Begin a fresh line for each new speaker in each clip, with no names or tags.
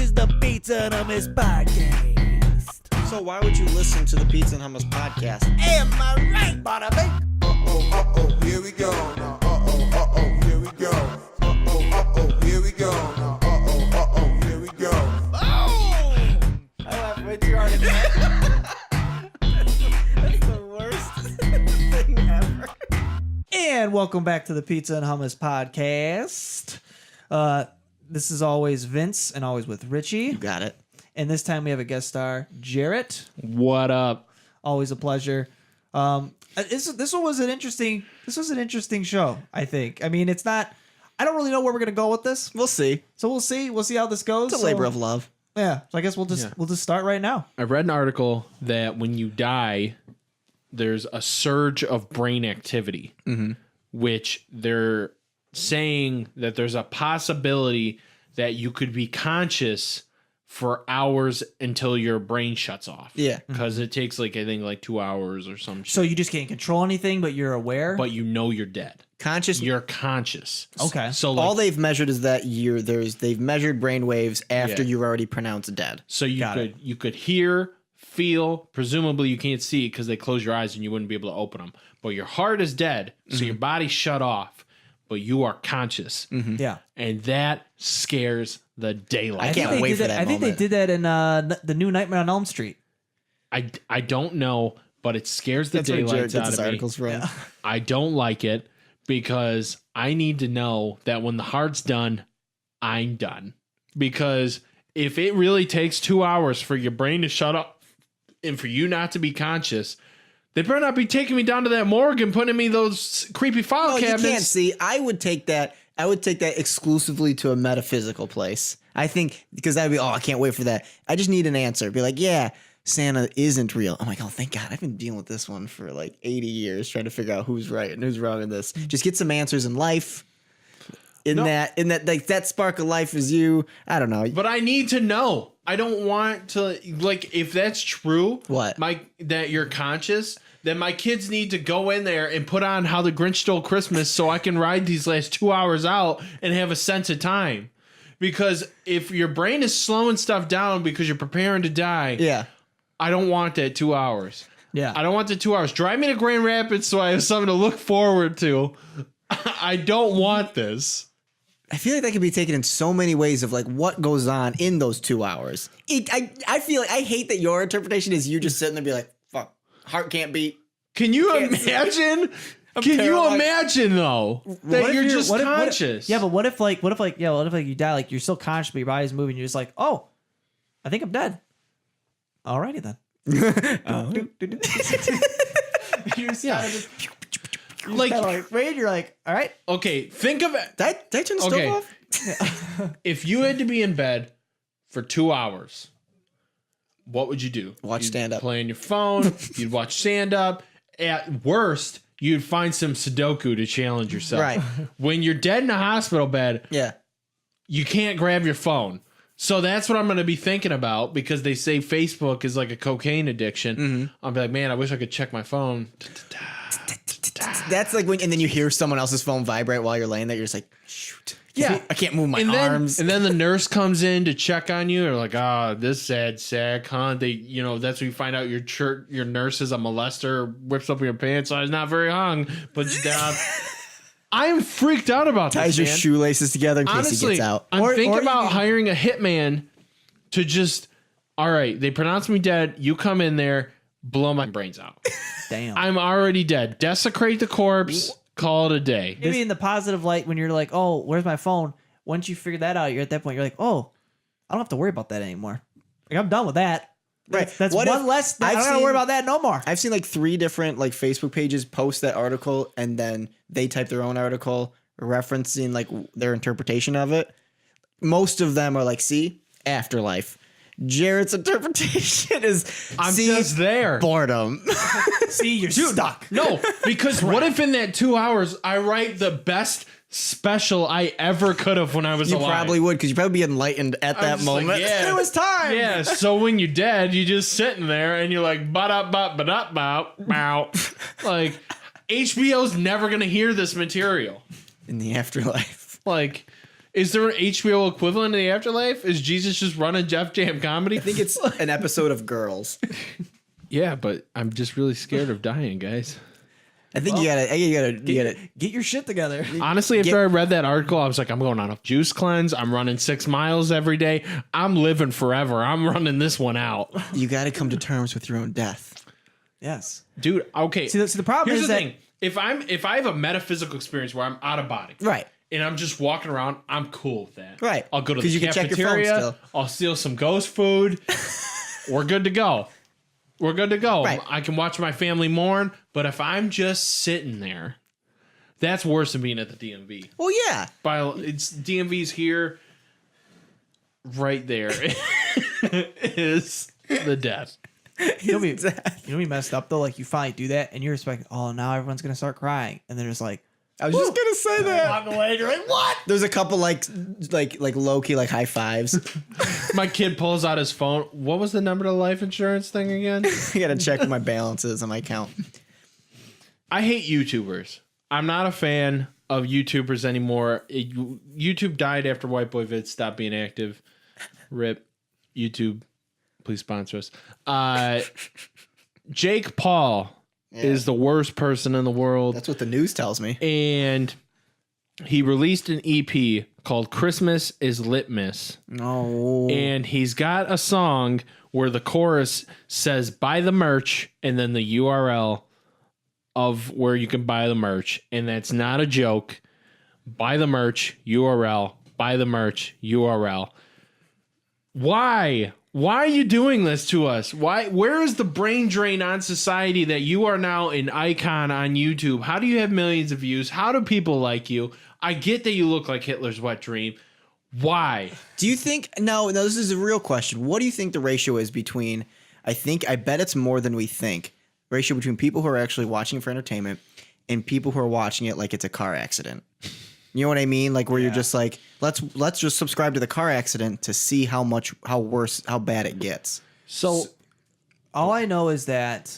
is the Pizza and Hummus Podcast.
So why would you listen to the Pizza and Hummus Podcast?
Am I right, bada bing?
Here we go. Here we go. Here we go. Here we go.
I laughed way too hard at that. That's the worst thing ever. And welcome back to the Pizza and Hummus Podcast. This is always Vince and always with Richie.
You got it.
And this time we have a guest star, Jarrett.
What up?
Always a pleasure. This one was an interesting. This was an interesting show. I think. I mean, it's not. I don't really know where we're gonna go with this.
We'll see.
So we'll see. We'll see how this goes.
It's a labor of love.
Yeah. So I guess we'll just start right now.
I read an article that when you die, there's a surge of brain activity, which they're saying that there's a possibility that you could be conscious for hours until your brain shuts off.
Yeah.
Because it takes I think 2 hours or some shit.
So you just can't control anything, but you're aware.
But you know you're dead.
Conscious.
You're conscious.
Okay.
So
all they've measured is that they've measured brain waves after
Yeah.
you're already pronounced dead.
So you could hear, feel, presumably you can't see because they close your eyes and you wouldn't be able to open them. But your heart is dead, so your body's shut off, but you are conscious.
Yeah.
And that scares the daylight.
I can't wait for that
I think they
moment.
did that in the new Nightmare on Elm Street.
I don't know, but it scares the
That's where Jarrett
daylights
gets
out
his
of me.
articles from.
I don't like it because I need to know that when the heart's done, I'm done. Because if it really takes 2 hours for your brain to shut up and for you not to be conscious, they better not be taking me down to that morgue and putting me those creepy file
No,
cabinets.
you can't see. I would take that exclusively to a metaphysical place. I think because I'd be, I can't wait for that. I just need an answer. Be like, yeah, Santa isn't real. I'm like, oh, thank God. I've been dealing with this one for 80 years, trying to figure out who's right and who's wrong in this. Just get some answers in life. That spark of life is you. I don't know.
But I need to know. I don't want to if that's true.
What?
That you're conscious. Then my kids need to go in there and put on How the Grinch Stole Christmas so I can ride these last 2 hours out and have a sense of time. Because if your brain is slowing stuff down because you're preparing to die,
Yeah.
I don't want that 2 hours.
Yeah.
I don't want the 2 hours. Drive me to Grand Rapids so I have something to look forward to. I don't want this.
I feel like that could be taken in so many ways of what goes on in those 2 hours. I feel like I hate that your interpretation is you just sitting there and be like, fuck, heart can't beat.
Can you
Can't see.
imagine? Can you
paralyzed.
imagine though that you're just conscious?
Yeah, but what if you die, you're still conscious, but your body's moving. You're just like, oh, I think I'm dead. Alrighty then. You're just wait, you're like, all right.
Okay, think of it.
Did I turn the stove
Okay.
off?
If you had to be in bed for 2 hours, what would you do?
Watch
You'd
stand-up.
Play on your phone. You'd watch stand up. At worst, you'd find some Sudoku to challenge yourself.
Right.
When you're dead in a hospital bed,
Yeah.
you can't grab your phone. So that's what I'm going to be thinking about because they say Facebook is like a cocaine addiction. I'll be like, man, I wish I could check my phone.
That's when, and then you hear someone else's phone vibrate while you're laying there. You're just like, shoot.
Yeah.
I can't move my
and
arms.
then the nurse comes in to check on you. They're like, this sad sack, huh? That's when you find out your nurse is a molester, whips up your pants size, not very hung, puts you down. I'm freaked out about
Ties
this,
your
man.
shoelaces together in case
Honestly,
he gets out.
I'm thinking
or
about
you-
hiring a hitman to just, all right, they pronounce me dead. You come in there, blow my brains out.
Damn.
I'm already dead. Desecrate the corpse, call it a day.
Maybe in the positive light when you're like, oh, where's my phone? Once you figure that out, you're at that point, you're like, oh, I don't have to worry about that anymore. I'm done with that.
Right.
That's
What
one
if-
less. I
I've
don't gotta
seen-
worry about that no more.
I've seen 3 different Facebook pages post that article and then they type their own article referencing their interpretation of it. Most of them are see, afterlife. Jarrett's interpretation is
I'm
see,
just there.
boredom.
See, you're stuck.
No, because what if in that 2 hours I write the best special I ever could have when I was
You
alive?
probably would because you'd probably be enlightened at
I'm
that
just like,
moment.
yeah.
It was time.
Yeah, so when you're dead, you're just sitting there and you're like, bow. Like, HBO's never going to hear this material.
In the afterlife.
Like, Is there an HBO equivalent in the afterlife? Is Jesus just running Jeff Jam comedy?
I think it's an episode of Girls.
Yeah, but I'm just really scared of dying, guys.
I think you gotta
Get your shit together.
Honestly, after I read that article, I was like, I'm going on a juice cleanse. I'm running 6 miles every day. I'm living forever. I'm running this one out.
you gotta come to terms with your own death.
Yes.
Dude, okay.
See, the problem
Here's
is
the
that
thing. If I have a metaphysical experience where I'm out of body.
Right.
And I'm just walking around, I'm cool with that.
Right.
I'll go to
'Cause
the
you can check your phone
cafeteria.
still.
I'll steal some ghost food. We're good to go. We're good to go.
Right.
I can watch my family mourn, but if I'm just sitting there, that's worse than being at the DMV.
Well, yeah.
It's DMV's here, right there is the death.
you know be messed up though. Like you finally do that, and you're expecting, oh, now everyone's gonna start crying, and then it's like,
I was just gonna say that.
walk away. You're like, what?
There's a couple like low key like high fives.
My kid pulls out his phone. What was the number to the life insurance thing again?
I gotta check my balances on my account.
I hate YouTubers. I'm not a fan of YouTubers anymore. YouTube died after White Boy Vids stopped being active. RIP. YouTube, please sponsor us. Jake Paul is the worst person in the world.
That's what the news tells me.
And he released an EP called Christmas is Litmus.
No.
And he's got a song where the chorus says buy the merch and then the URL of where you can buy the merch. And that's not a joke. Buy the merch URL. Buy the merch URL. Why? Why are you doing this to us? Why? Where is the brain drain on society that you are now an icon on YouTube? How do you have millions of views? How do people like you? I get that you look like Hitler's wet dream. Why?
Do you think no, this is a real question. What do you think the ratio is between I bet it's more than we think. Ratio between people who are actually watching it for entertainment and people who are watching it like it's a car accident. You know what I mean? Like where you're just like, let's just subscribe to the car accident to see how bad it gets.
So all I know is that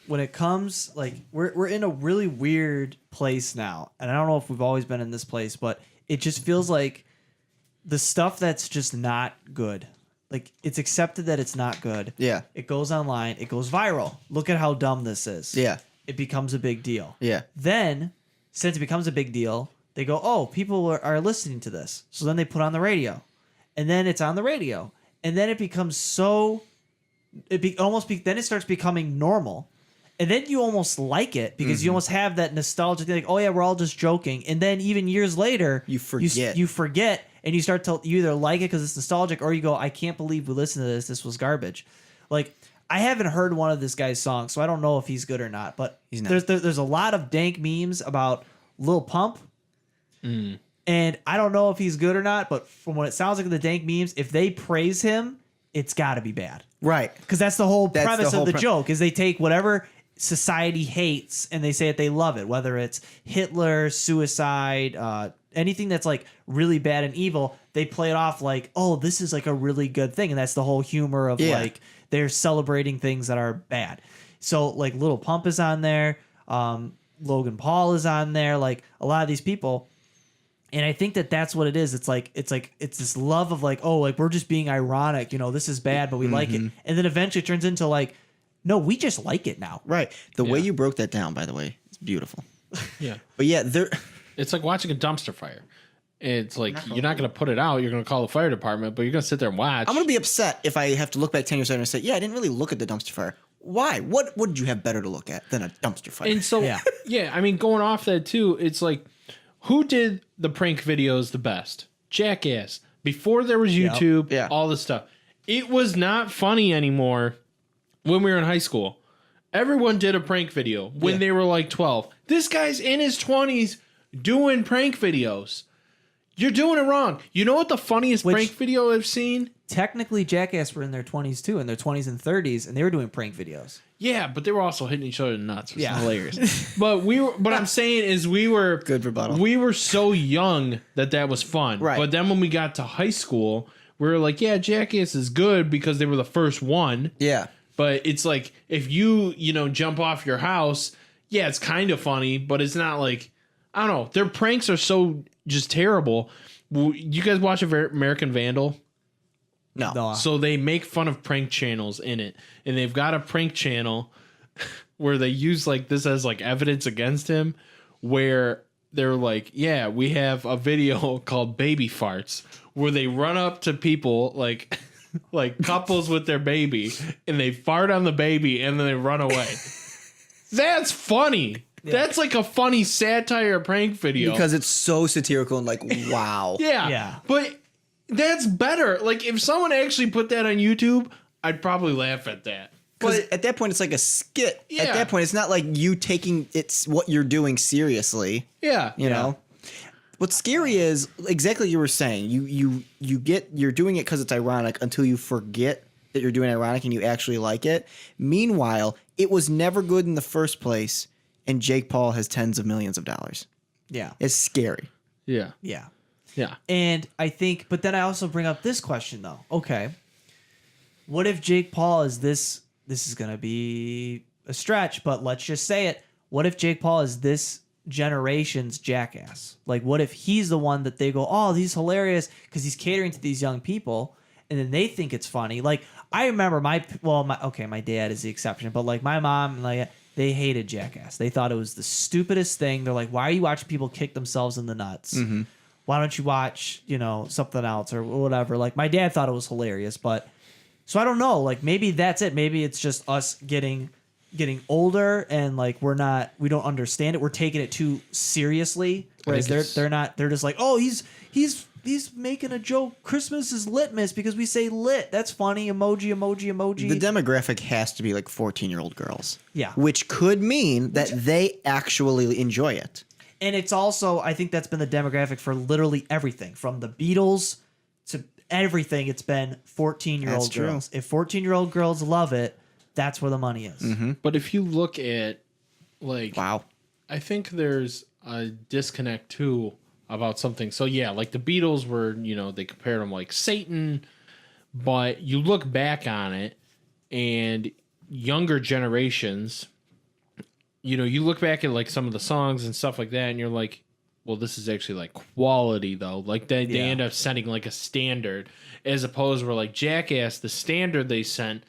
when it comes, like we're in a really weird place now, and I don't know if we've always been in this place, but it just feels like the stuff that's just not good. Like it's accepted that it's not good.
Yeah.
It goes online. It goes viral. Look at how dumb this is.
Yeah.
It becomes a big deal.
Yeah.
Then, since it becomes a big deal, they go, oh, people are listening to this. So then they put on the radio. And then it's on the radio. And then it becomes so... then it starts becoming normal. And then you almost like it because you almost have that nostalgia thing, like, oh yeah, we're all just joking. And then even years later,
You forget.
You forget, and you start to you either like it because it's nostalgic, or you go, I can't believe we listened to this. This was garbage. Like I haven't heard one of this guy's songs, so I don't know if he's good or not. But
He's not.
there's a lot of dank memes about Lil Pump, and I don't know if he's good or not. But from what it sounds like in the dank memes, if they praise him, it's got to be bad.
Right.
Because that's the whole
That's
premise
the whole
of the joke is they take whatever society hates and they say that they love it, whether it's Hitler, suicide, anything that's like really bad and evil. They play it off like, oh, this is like a really good thing, and that's the whole humor of like they're celebrating things that are bad. So like Lil Pump is on there, Logan Paul is on there, like a lot of these people. And I think that that's what it is. It's this love of like, oh, like we're just being ironic, this is bad, but we like it. And then eventually it turns into like, no, we just like it now.
Right. The way you broke that down, by the way, it's beautiful.
Yeah.
But yeah,
It's like watching a dumpster fire. It's like you're not going to put it out. You're going to call the fire department, but you're going to sit there and watch.
I'm going to be upset if I have to look back 10 years later and say, yeah, I didn't really look at the dumpster fire. Why? What did you have better to look at than a dumpster fire?
And so, yeah, I mean, going off that too, it's like, who did the prank videos the best? Jackass. Before there was YouTube, all this stuff. It was not funny anymore when we were in high school. Everyone did a prank video when they were like 12. This guy's in his 20s doing prank videos. You're doing it wrong. You know what the funniest prank video I've seen?
Technically, Jackass were in their 20s too, in their 20s and 30s, and they were doing prank videos.
Yeah, but they were also hitting each other in the nuts. It was hilarious. But what I'm saying is we were
good rebuttal.
We were so young that was fun.
Right.
But then when we got to high school, we were like, yeah, Jackass is good because they were the first one.
Yeah.
But it's like if you jump off your house, yeah, it's kind of funny, but it's not like, I don't know. Their pranks are so just terrible. You guys watch American Vandal?
No.
No.
So they make fun of prank channels in it, and they've got a prank channel where they use like this as like evidence against him, where they're like, yeah, we have a video called Baby Farts, where they run up to people like like couples with their baby, and they fart on the baby, and then they run away. That's funny. Yeah. That's like a funny satire prank video
Because it's so satirical and like, wow.
Yeah. But that's better. Like if someone actually put that on YouTube, I'd probably laugh at that.
Because at that point, it's like a skit.
Yeah.
At that point, it's not like you taking what you're doing seriously.
Yeah.
You know? What's scary is exactly what you were saying. You're doing it because it's ironic until you forget that you're doing ironic and you actually like it. Meanwhile, it was never good in the first place, and Jake Paul has tens of millions of dollars.
Yeah.
It's scary.
Yeah.
Yeah.
Yeah.
And I think, but then I also bring up this question though. Okay. What if Jake Paul is this is going to be a stretch, but let's just say it. What if Jake Paul is this generation's jackass? Like, what if he's the one that they go, oh, he's hilarious because he's catering to these young people, and then they think it's funny. Like, I remember my dad is the exception, but like my mom, like they hated Jackass. They thought it was the stupidest thing. They're like, why are you watching people kick themselves in the nuts? Mm-hmm. Why don't you watch, something else or whatever? Like my dad thought it was hilarious, but so I don't know. Like maybe that's it. Maybe it's just us getting older and like we don't understand it. We're taking it too seriously. Whereas they're not. They're just like, oh, he's making a joke. Christmas is litmus because we say lit. That's funny. Emoji.
The demographic has to be like 14-year-old girls.
Yeah.
Which could mean that they actually enjoy it.
And it's also, I think that's been the demographic for literally everything from the Beatles to everything. It's been 14-year-old girls. If 14-year-old girls love it, that's where the money is.
Mm-hmm.
But if you look at like,
wow,
I think there's a disconnect too about something. So yeah, like the Beatles were, they compared them like Satan, but you look back on it and younger generations, you look back at like some of the songs and stuff like that and you're like, well, this is actually like quality though. Like they end up setting like a standard as opposed to like Jackass, the standard they sent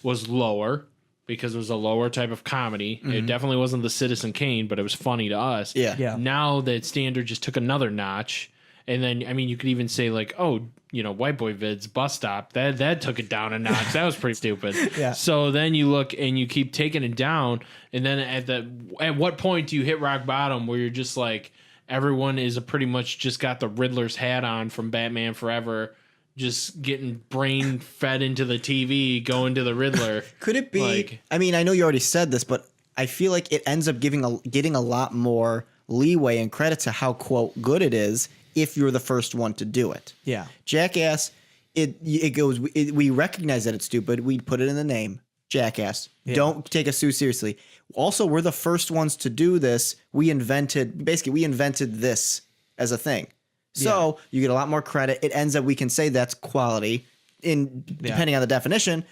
was lower because it was a lower type of comedy. Mm-hmm. It definitely wasn't the Citizen Kane, but it was funny to us.
Yeah.
Now that standard just took another notch. And then, I mean, you could even say like, oh, White Boy Vids, Bus Stop, that took it down a notch. That was pretty stupid.
Yeah.
So then you look and you keep taking it down. And then at what point do you hit rock bottom where you're just like, everyone is pretty much just got the Riddler's hat on from Batman Forever, just getting brain fed into the TV, going to the Riddler.
Could it be? I mean, I know you already said this, but I feel like it ends up getting a lot more leeway and credit to how, quote, good it is if you're the first one to do it.
Yeah.
Jackass, we recognize that it's stupid. We put it in the name, Jackass. Yeah. Don't take us too seriously. Also, we're the first ones to do this. We invented this as a thing. So you get a lot more credit. It ends up, we can say that's quality depending on the definition.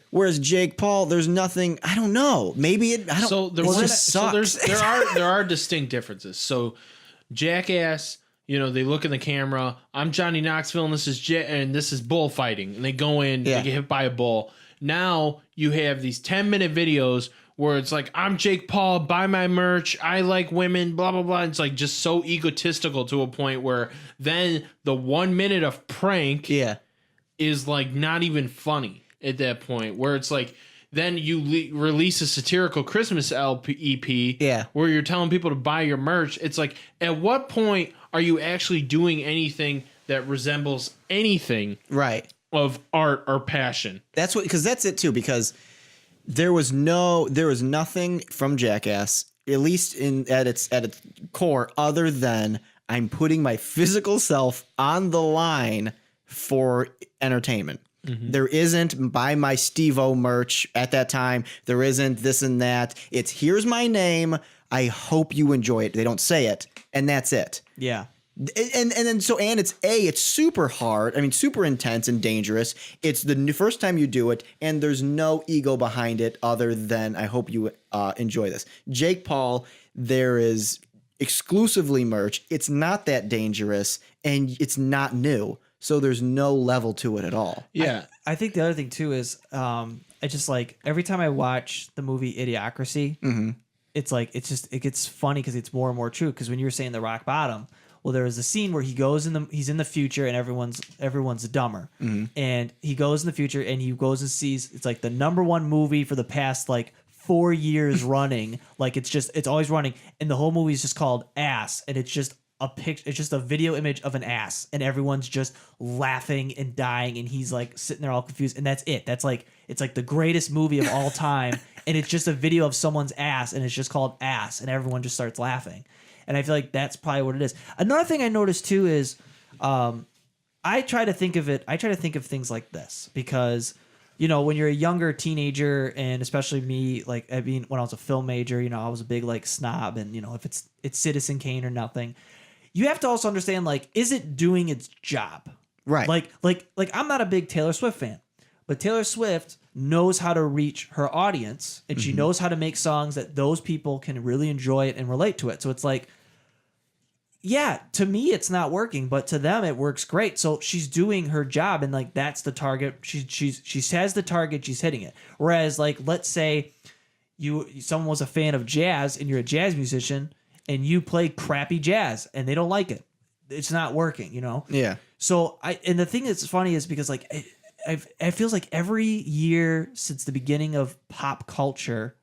Whereas Jake Paul, there's nothing, I don't know. Maybe it, I don't,
so
it just sucks.
So there are distinct differences. So Jackass, they look in the camera. I'm Johnny Knoxville, and this is bullfighting, and they go in, they get hit by a bull. Now you have these 10-minute videos where it's like, I'm Jake Paul, buy my merch, I like women, blah, blah, blah. It's like just so egotistical to a point where then the 1 minute of prank is like not even funny at that point, where it's like, then you release a satirical Christmas EP where you're telling people to buy your merch. It's like, at what point are you actually doing anything that resembles anything of art or passion?
Because that's it too, because there was nothing from Jackass, at least at its core, other than I'm putting my physical self on the line for entertainment. Mm-hmm. There isn't buy my Steve-O merch at that time. There isn't this and that. It's here's my name. I hope you enjoy it. They don't say it, and that's it.
Yeah.
And then it's super hard. I mean, super intense and dangerous. It's the first time you do it, and there's no ego behind it other than I hope you enjoy this. Jake Paul, there is exclusively merch. It's not that dangerous and it's not new. So there's no level to it at all.
Yeah.
I think the other thing too is I just like every time I watch the movie Idiocracy, it's like it gets funny because it's more and more true. Because when you were saying the rock bottom, well, there was a scene where he's in the future and everyone's dumber, and he goes in the future and he goes and sees it's like the #1 movie for the past like 4 years running, like it's always running, and the whole movie is just called Ass, and it's just it's just a video image of an ass, and everyone's just laughing and dying, and he's like sitting there all confused, and that's it. That's like it's like the greatest movie of all time, and it's just a video of someone's ass, and it's just called Ass, and everyone just starts laughing. And I feel like that's probably what it is. Another thing I noticed too is I try to think of things like this because, you know, when you're a younger teenager, and especially me, like I mean, when I was a film major, you know, I was a big like snob, and you know, if it's Citizen Kane or nothing, you have to also understand, like, is it doing its job?
Right.
Like I'm not a big Taylor Swift fan, but Taylor Swift knows how to reach her audience, and she knows how to make songs that those people can really enjoy it and relate to it. So it's like, yeah, to me it's not working, but to them it works great. So she's doing her job, and like that's the target. She has the target, she's hitting it. Whereas like let's say someone was a fan of jazz and you're a jazz musician and you play crappy jazz and they don't like it. It's not working, you know?
Yeah.
So and the thing that's funny is because like it feels like every year since the beginning of pop culture,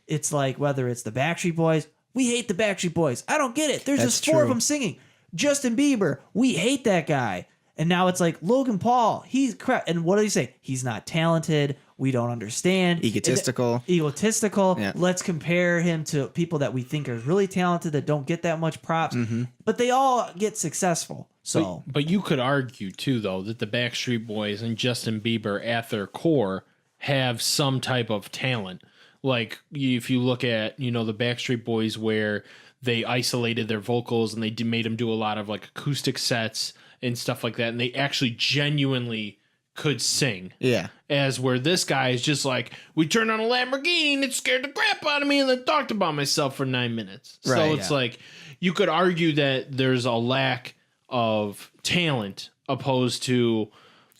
it's like whether it's the Backstreet Boys, we hate the Backstreet Boys. I don't get it. There's
That's
just 4 of
true.
them singing. Justin Bieber, we hate that guy. And now it's like Logan Paul, he's crap. And what do they say? He's not talented. We don't understand.
Egotistical.
Egotistical.
Yeah.
Let's compare him to people that we think are really talented that don't get that much props. But they all get successful. So,
But you could argue too, though, that the Backstreet Boys and Justin Bieber at their core have some type of talent. Like if you look at, you know, the Backstreet Boys where they isolated their vocals and they made them do a lot of like acoustic sets and stuff like that. And they actually genuinely could sing.
Yeah.
As where this guy is just like, we turned on a Lamborghini and it scared the crap out of me and then talked about myself for 9 minutes. So
Right,
it's like, you could argue that there's a lack of talent opposed to,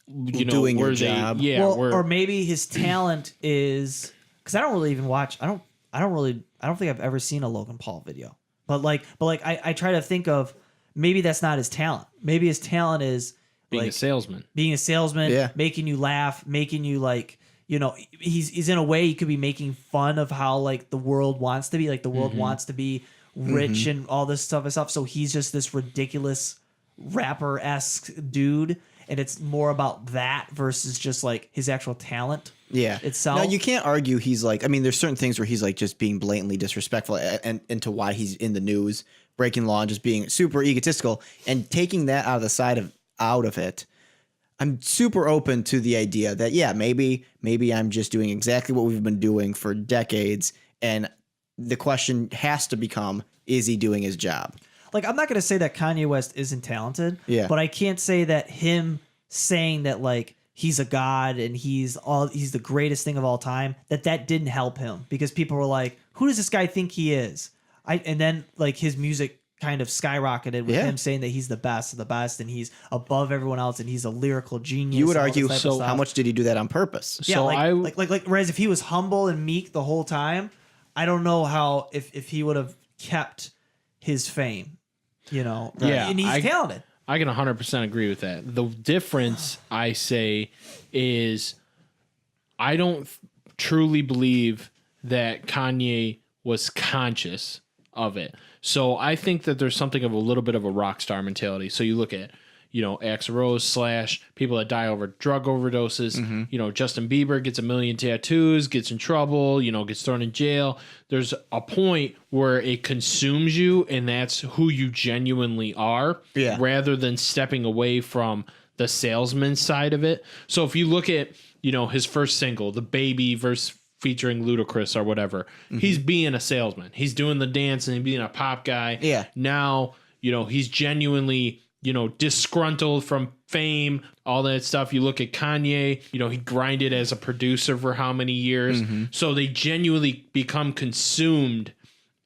you know,
Doing your
where they,
job.
yeah,
well,
where,
or maybe his talent is because I don't really even watch. I don't think I've ever seen a Logan Paul video. But I try to think of maybe that's not his talent. Maybe his talent is
being
like,
a salesman.
being a salesman,
Yeah.
making you laugh, making you like, you know, he's in a way he could be making fun of how like the world wants to be, like the world wants to be rich and all this stuff and stuff. So he's just this ridiculous rapper-esque dude, and it's more about that versus just like his actual talent.
Yeah.
Itself.
Now you can't argue he's like, I mean, there's certain things where he's like just being blatantly disrespectful and to why he's in the news, breaking law and just being super egotistical, and taking that out of it. I'm super open to the idea that, yeah, maybe I'm just doing exactly what we've been doing for decades. And the question has to become, is he doing his job?
Like, I'm not going to say that Kanye West isn't talented,
Yeah.
but I can't say that him saying that like he's a god and he's the greatest thing of all time, that didn't help him, because people were like, who does this guy think he is? And then like his music kind of skyrocketed with him saying that he's the best of the best and he's above everyone else and he's a lyrical genius.
You would
and all
argue,
this type of
how
stuff.
much did he do that on purpose?
Yeah,
So
like whereas if he was humble and meek the whole time, I don't know how if he would have kept his fame, you know.
Yeah,
and he's talented.
I can 100% agree with that. The difference, I say, is I don't truly believe that Kanye was conscious of it. So I think that there's something of a little bit of a rock star mentality. So you look at, you know, Axl Rose / people that die over drug overdoses. You know, Justin Bieber gets 1 million tattoos, gets in trouble, you know, gets thrown in jail. There's a point where it consumes you, and that's who you genuinely are, rather than stepping away from the salesman side of it. So if you look at, you know, his first single, The Baby verse featuring Ludacris or whatever, he's being a salesman. He's doing the dance and being a pop guy.
Yeah.
Now, you know, he's genuinely, you know, disgruntled from fame, all that stuff. You look at Kanye, you know, he grinded as a producer for how many years. So they genuinely become consumed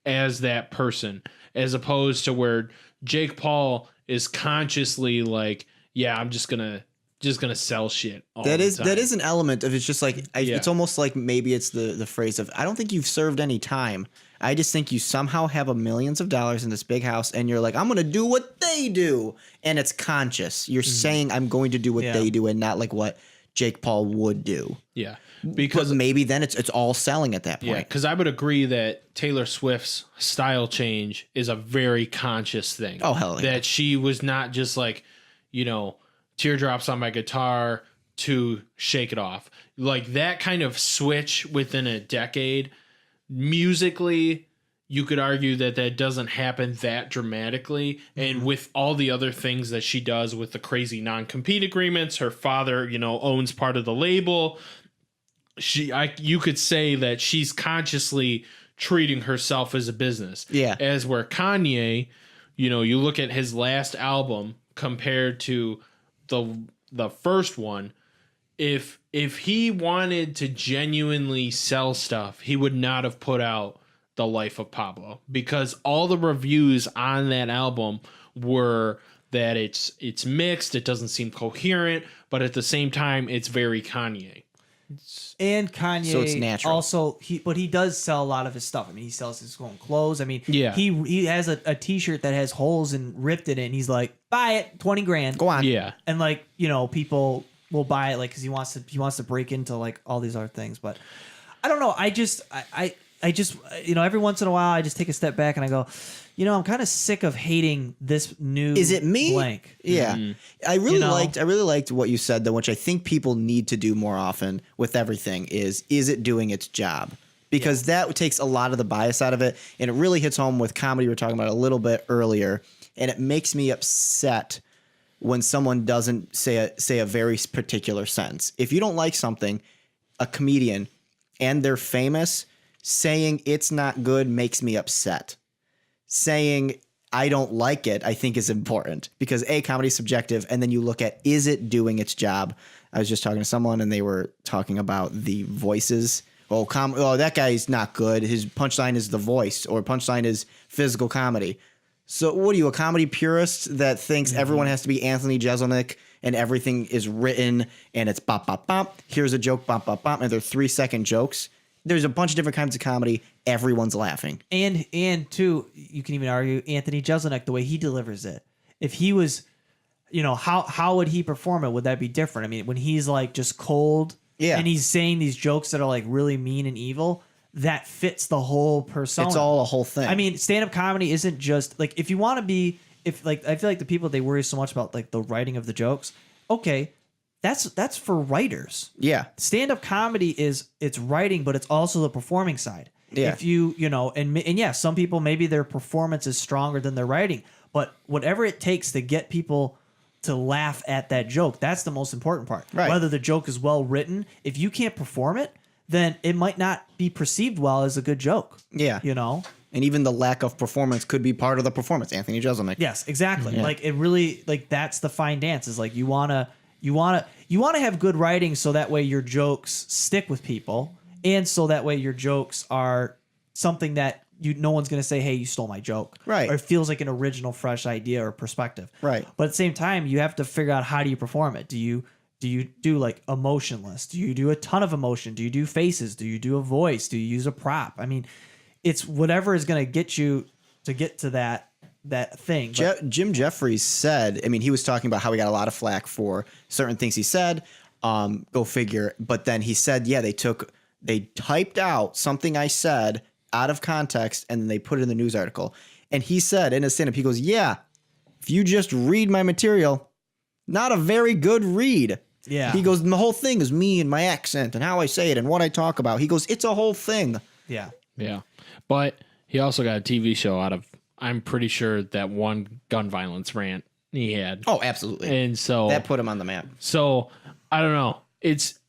as that person. as opposed to where Jake Paul is consciously like, yeah, I'm just gonna sell shit all the time.
That is an element of, it's just like
Yeah.
it's almost like maybe it's the phrase of, I don't think you've served any time. I just think you somehow have millions of dollars in this big house and you're like, I'm going to do what they do. And it's conscious. You're saying I'm going to do what they do and not like what Jake Paul would do.
Yeah. Because
But maybe then it's all selling at that point.
yeah, because I would agree that Taylor Swift's style change is a very conscious thing.
Oh, hell yeah.
That she was not just like, teardrops on my guitar to Shake It Off. Like that kind of switch within a decade, musically, you could argue that doesn't happen that dramatically. And with all the other things that she does with the crazy non-compete agreements, her father, owns part of the label. You could say that she's consciously treating herself as a business.
Yeah.
As where Kanye, you look at his last album compared to the first one, if he wanted to genuinely sell stuff, he would not have put out The Life of Pablo, because all the reviews on that album were that it's mixed, it doesn't seem coherent, but at the same time it's very Kanye.
And Kanye,
So it's natural.
Also, he does sell a lot of his stuff. I mean, he sells his own clothes. I mean,
Yeah.
he has a T-shirt that has holes and ripped in it, and he's like, buy it, 20 grand.
Go on.
Yeah.
And like, people will buy it like because he wants to break into like all these other things. But I don't know. I just every once in a while I just take a step back and I go, I'm kind of sick of hating this new.
Is it me?
Blank.
Yeah. I really
know?
liked what you said though, which I think people need to do more often with everything is it doing its job? Because that takes a lot of the bias out of it, and it really hits home with comedy we were talking about a little bit earlier, and it makes me upset when someone doesn't say a very particular sentence. If you don't like something, a comedian, and they're famous, saying it's not good makes me upset. Saying I don't like it, I think is important because comedy is subjective, and then you look at, is it doing its job? I was just talking to someone and they were talking about the voices. That guy's not good. His punchline is the voice, or punchline is physical comedy. So what are you, a comedy purist that thinks everyone has to be Anthony Jeselnik and everything is written and it's bop, bop, bop. Here's a joke, bop, bop, bop. And they're 3-second jokes. There's a bunch of different kinds of comedy. Everyone's laughing.
And too, you can even argue Anthony Jeselnik, the way he delivers it. If he was, how would he perform it? Would that be different? I mean, when he's like just cold and he's saying these jokes that are like really mean and evil, that fits the whole persona.
It's all a whole thing.
I mean, stand-up comedy isn't just like, if you want to be, I feel like the people, they worry so much about like the writing of the jokes. Okay. That's for writers.
Yeah.
Stand-up comedy it's writing, but it's also the performing side.
Yeah.
If you and yeah, some people, maybe their performance is stronger than their writing, but whatever it takes to get people to laugh at that joke, that's the most important part.
Right.
Whether the joke is well written, if you can't perform it, then it might not be perceived well as a good joke.
Yeah. And even the lack of performance could be part of the performance. Anthony Jeselnik.
Yes, exactly. Yeah. Like it really, like that's the fine dance. Is like you wanna have good writing so that way your jokes stick with people, and so that way your jokes are something that no one's gonna say, hey, you stole my joke.
Right.
Or it feels like an original, fresh idea or perspective.
Right.
But at the same time, you have to figure out, how do you perform it? Do you do like emotionless? Do you do a ton of emotion? Do you do faces? Do you do a voice? Do you use a prop? I mean, it's whatever is going to get you to get to that thing.
Jim Jeffries said, I mean, he was talking about how he got a lot of flack for certain things he said, go figure. But then he said, yeah, they typed out something I said out of context and then they put it in the news article. And he said in his stand-up, he goes, yeah, if you just read my material, not a very good read.
Yeah.
He goes, the whole thing is me and my accent and how I say it and what I talk about. He goes, it's a whole thing.
Yeah.
Yeah. But he also got a TV show out of, I'm pretty sure, that one gun violence rant he had.
Oh, absolutely.
And so
that put him on the map.
So I don't know. It's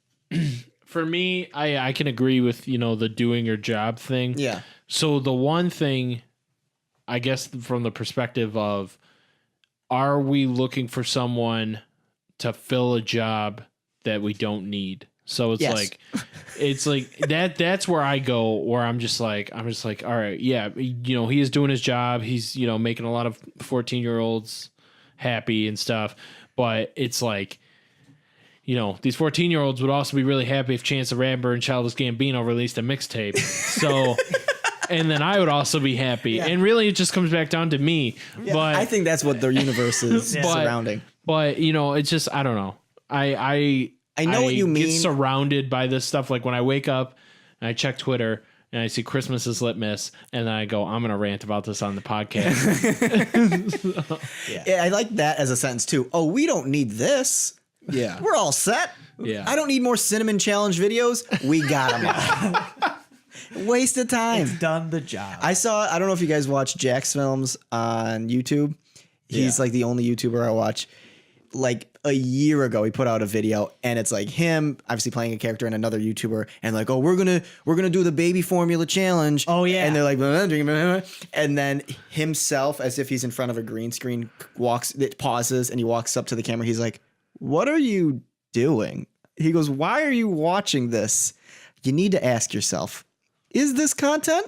for me, I can agree with, the doing your job thing.
Yeah.
So the one thing, I guess, from the perspective of, are we looking for someone to fill a job that we don't need? So it's
Yes.
like that's where I go, where I'm just like, all right, yeah, he is doing his job. He's, making a lot of 14-year-olds happy and stuff. But it's like, these 14-year-olds would also be really happy if Chance the Rapper and Childish Gambino released a mixtape. So, and then I would also be happy.
Yeah.
And really, it just comes back down to me.
Yeah,
but
I think that's what their universe is surrounding.
But it's just, I don't know. I
know what you mean.
Get surrounded by this stuff. Like when I wake up and I check Twitter and I see Christmas is Litmus, and then I go, I'm gonna rant about this on the podcast.
Yeah, I like that as a sentence too. Oh, we don't need this.
Yeah,
We're all set.
Yeah.
I don't need more cinnamon challenge videos. We got them all. Waste of time.
It's done the job.
I don't know if you guys watch Jack's films on YouTube. He's like the only YouTuber I watch. Like a year ago, he put out a video, and it's like him obviously playing a character and another YouTuber, and like, oh, we're gonna do the baby formula challenge.
Oh, yeah.
And they're like, blah, blah, blah, blah. And then himself, as if he's in front of a green screen, it pauses, and he walks up to the camera. He's like, "What are you doing?" He goes, "Why are you watching this? You need to ask yourself, is this content?"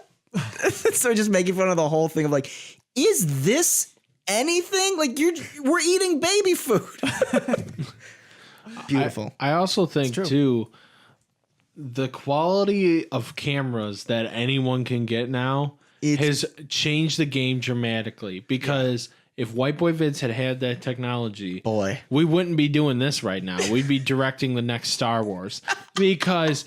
So just making fun of the whole thing of like, is this anything? Like we're eating baby food. Beautiful.
I also think too, the quality of cameras that anyone can get now has changed the game dramatically, because if White Boy Vids had that technology,
Boy,
we wouldn't be doing this right now. We'd be directing the next Star Wars, because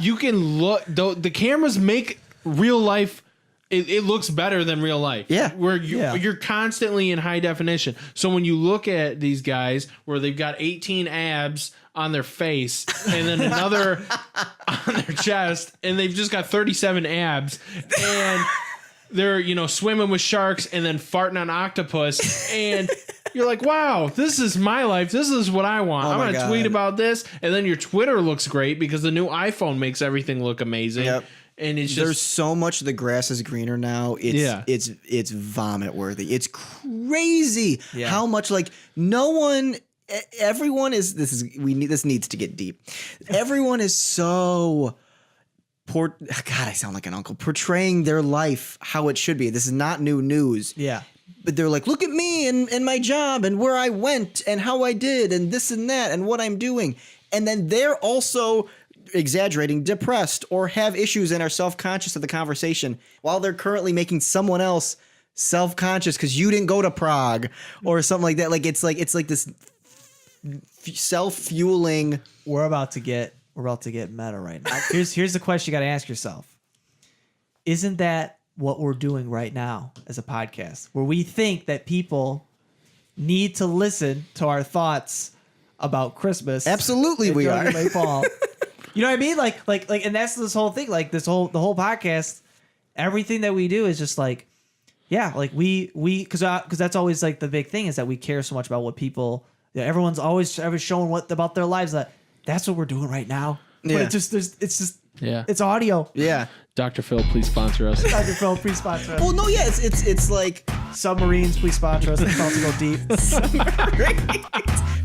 you can look, the cameras make real life. It looks better than real life.
Yeah.
Where you're constantly in high definition. So when you look at these guys where they've got 18 abs on their face and then another on their chest, and they've just got 37 abs, and they're, swimming with sharks and then farting on octopus, and you're like, wow, this is my life. This is what I want. I'm going to tweet about this. And then your Twitter looks great because the new iPhone makes everything look amazing.
Yep.
And it's
there's
just
so much the grass is greener now. It's vomit worthy. It's crazy how much everyone is. This needs to get deep. Everyone is so God, I sound like an uncle, portraying their life how it should be. This is not new news.
Yeah.
But they're like, look at me and my job and where I went and how I did and this and that and what I'm doing. And then they're also exaggerating, depressed, or have issues and are self-conscious of the conversation while they're currently making someone else self-conscious because you didn't go to Prague or something like that. Like it's like this self-fueling.
We're about to get meta right now. Here's the question you got to ask yourself. Isn't that what we're doing right now as a podcast, where we think that people need to listen to our thoughts about Christmas?
Absolutely, we are.
Late fall. You know what I mean? Like, and that's this whole thing. Like the whole podcast, everything that we do is just like, yeah, like we because that's always like the big thing is that we care so much about what people. Everyone's always showing what about their lives. That's what we're doing right now.
Yeah.
But it's audio.
Yeah.
Dr. Phil, please sponsor us.
Dr. Phil, please sponsor us.
Well, no, yeah, it's like
Submarines, please sponsor us. It's about to go deep.
Submarines.